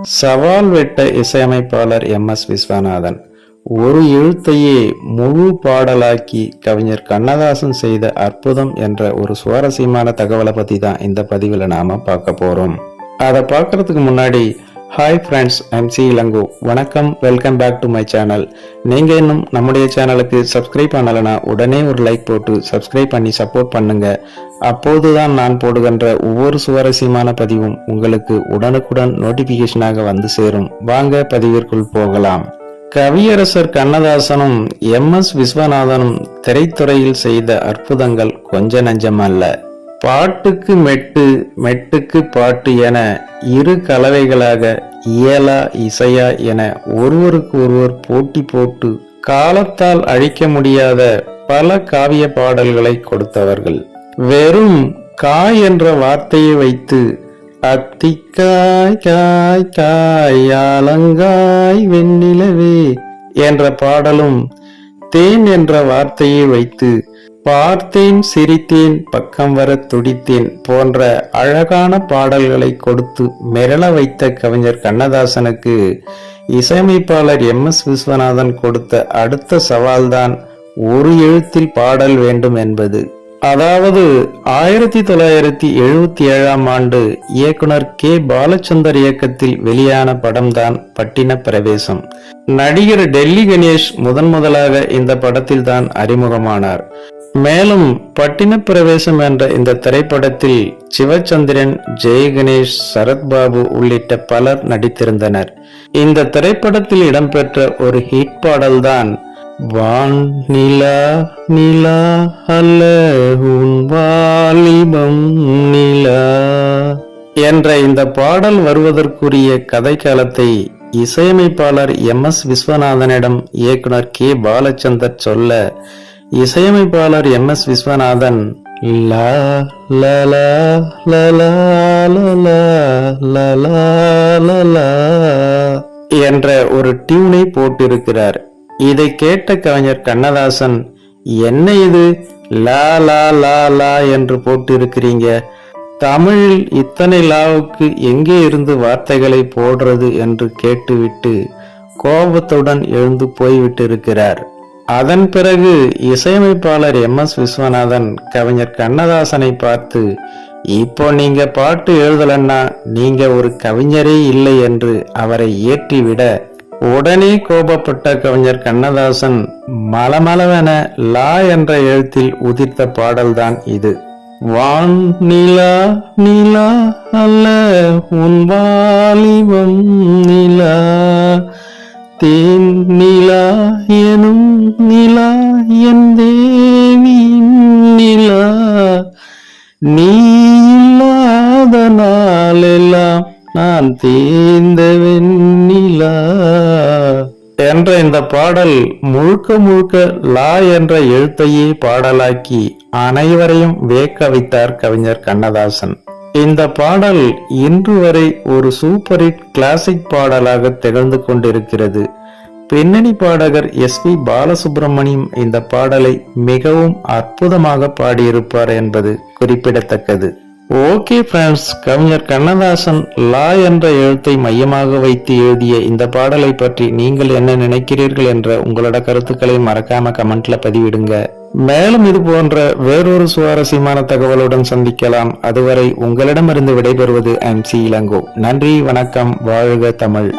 சவால் விட்ட இசையமைப்பாளர் MS விஸ்வநாதன் ஒரு எழுத்தையே முழு பாடலாக்கி கவிஞர் கண்ணதாசன் செய்த அற்புதம் என்ற ஒரு சுவாரஸ்யமான தகவலை பத்தி தான் இந்த பதிவில் நாம பார்க்க போறோம். அதை பார்க்கறதுக்கு முன்னாடி ஹாய் ஃப்ரெண்ட்ஸ், MC இளங்கோ. வணக்கம், welcome back to my channel. நீங்க இன்னும் நம்முடைய சேனலுக்கு சப்ஸ்கிரைப் பண்ணலைன்னா உடனே ஒரு லைக் போட்டு சப்ஸ்கிரைப் பண்ணி சப்போர்ட் பண்ணுங்க. அப்போதுதான் நான் போடுகின்ற ஒவ்வொரு சுவாரஸ்யமான பதிவும் உங்களுக்கு உடனுக்குடன் நோட்டிபிகேஷனாக வந்து சேரும். வாங்க பதிவிற்குள் போகலாம். கவியரசர் கண்ணதாசனும் MS விஸ்வநாதனும் திரைத்துறையில் செய்த அற்புதங்கள் கொஞ்ச நஞ்சமல்ல. பாட்டுக்கு மெட்டு, மெட்டுக்கு பாட்டு என இரு கலவைகளாக இயலா இசையா என ஒருவருக்கு ஒருவர் போட்டி போட்டு காலத்தால் அழிக்க முடியாத பல காவிய பாடல்களை கொடுத்தவர்கள். வெறும் காய் என்ற வார்த்தையை வைத்து அத்திக்காய் காய் காய் ஆலங்காய் வெண்ணிலவே என்ற பாடலும், தேன் என்ற வார்த்தையை வைத்து பார்த்தேன் சிரித்தேன் பக்கம் வர துடித்தேன் போன்ற அழகான பாடல்களை கொடுத்து மிரள வைத்த கவிஞர் கண்ணதாசனுக்கு இசையமைப்பாளர் MS விஸ்வநாதன் கொடுத்த அடுத்த சவால்தான் ஒரு எழுத்தில் பாடல் வேண்டும் என்பது. அதாவது 1977ஆம் ஆண்டு இயக்குனர் K. பாலச்சந்தர் இயக்கத்தில் வெளியான படம்தான் பட்டின பிரவேசம். நடிகர் டெல்லி கணேஷ் முதலாக இந்த படத்தில் தான் அறிமுகமானார். மேலும் பட்டின பிரவேசம் என்ற இந்த திரைப்படத்தில் சிவச்சந்திரன், ஜெயகணேஷ், சரத்பாபு உள்ளிட்ட பலர் நடித்திருந்தனர். இந்த திரைப்படத்தில் இடம்பெற்ற ஒரு ஹிட் பாடல்தான் வான் நிலா நிலா அல்ல உன் வாலிபம் நிலா என்ற இந்த பாடல் வருவதற்குரிய கதைக்களத்தை இசையமைப்பாளர் MS விஸ்வநாதனிடம் இயக்குனர் K. பாலச்சந்தர் சொல்ல, இசையமைப்பாளர் MS விஸ்வநாதன் லா லா லா லா லா லா லா என்ற ஒரு டியூனை போட்டிருக்கிறார். இதை கேட்ட கவிஞர் கண்ணதாசன், என்ன இது லா லா லா லா என்று போட்டிருக்கிறீங்க, தமிழில் இத்தனை லாவுக்கு எங்கே இருந்து வார்த்தைகளை போடுறது என்று கேட்டுவிட்டு கோபத்துடன் எழுந்து போய்விட்டிருக்கிறார். அதன் பிறகு இசையமைப்பாளர் MS விஸ்வநாதன் கவிஞர் கண்ணதாசனை பார்த்து, இப்போ நீங்க பாட்டு எழுதலன்னா நீங்க ஒரு கவிஞரே இல்லை என்று அவரை ஏற்றிவிட, உடனே கோபப்பட்ட கவிஞர் கண்ணதாசன் மலமளவென லா என்ற எழுத்தில் உதிர்த்த பாடல்தான் இது. வான் நிலா நிலா அல்ல உன் வாலிபம் நிலா, தேன் நிலா எனும் நிலா என் தேவியின் நிலா, நீ இல்லாத நாளெல்லாம் நான் தேர்ந்த வெண்ணிலா என்ற இந்த பாடல் முழுக்க லா என்ற எழுத்தையே பாடலாக்கி அனைவரையும் வியக்க வைத்தார் கவிஞர் கண்ணதாசன். இந்த பாடல் இன்று வரை ஒரு சூப்பர் ஹிட் கிளாசிக் பாடலாக திகழ்ந்து கொண்டிருக்கிறது. பின்னணி பாடகர் SP பாலசுப்ரமணியம் இந்த பாடலை மிகவும் அற்புதமாக பாடியிருப்பார் என்பது குறிப்பிடத்தக்கது. ஓகே ஃப்ரெண்ட்ஸ், கவிஞர் கண்ணதாசன் லா என்ற எழுத்தை மையமாக வைத்து எழுதிய இந்த பாடலை பற்றி நீங்கள் என்ன நினைக்கிறீர்கள் என்ற உங்களோட கருத்துக்களை மறக்காம கமெண்ட்ல பதிவிடுங்க. மேலும் இது போன்ற வேறொரு சுவாரஸ்யமான தகவலுடன் சந்திக்கலாம். அதுவரை உங்களிடமிருந்து விடைபெறுவது MC இளங்கோ. நன்றி, வணக்கம், வாழ்க தமிழ்.